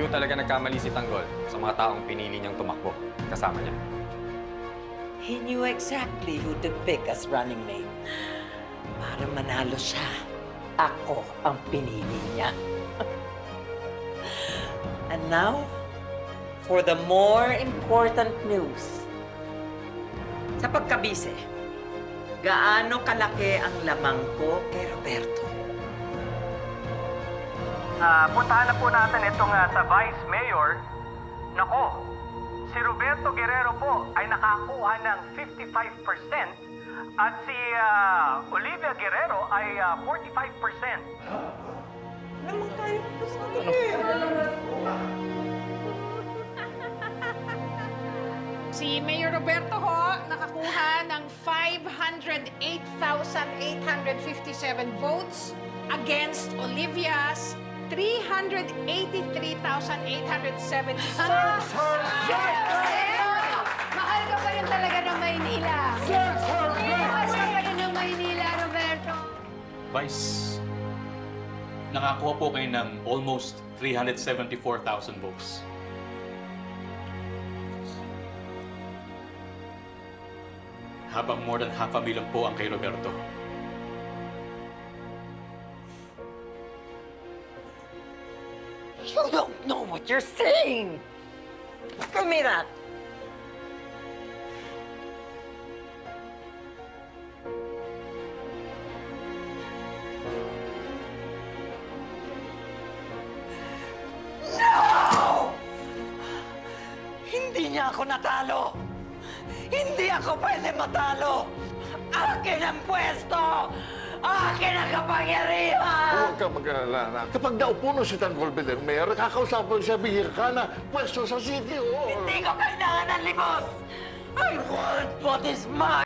talaga nagkamali si Tanggol sa mga taong pinili niyang tumakbo kasama niya. He knew exactly who to pick as running mate. Para manalo siya, ako ang pinili niya. And now, for the more important news. Sa pagkabise, gaano kalaki ang lamang ko kay Roberto? Puntahan na po natin itong sa Vice Mayor. Nako, si Roberto Guerrero po ay nakakuha ng 55% at si Olivia Guerrero ay 45%. Naman tayo Si Mayor Roberto ho, nakakuha ng 508,857 votes against Olivia's 383,870 votes. Mahal ka pa rin talaga ng Maynila. Mahal ka pa rin ng Maynila, Roberto. Vice, nakakuha po kayo ng almost 374,000 votes. Habang more than 500,000 po ang kay Roberto. You don't know what you're saying! Give me that! No! Hindi niya ako natalo! Hindi ako pwede matalo! Akin ang pwesto! Akin ang kapangyarihan! Huwag kang mag-alala na. Kapag naupo na si Tanggol Bilang Mayor, kakausapin siya, bihir ka na, pwesto sa City Hall. Hindi ko kailangan ng limos! I want what is mine!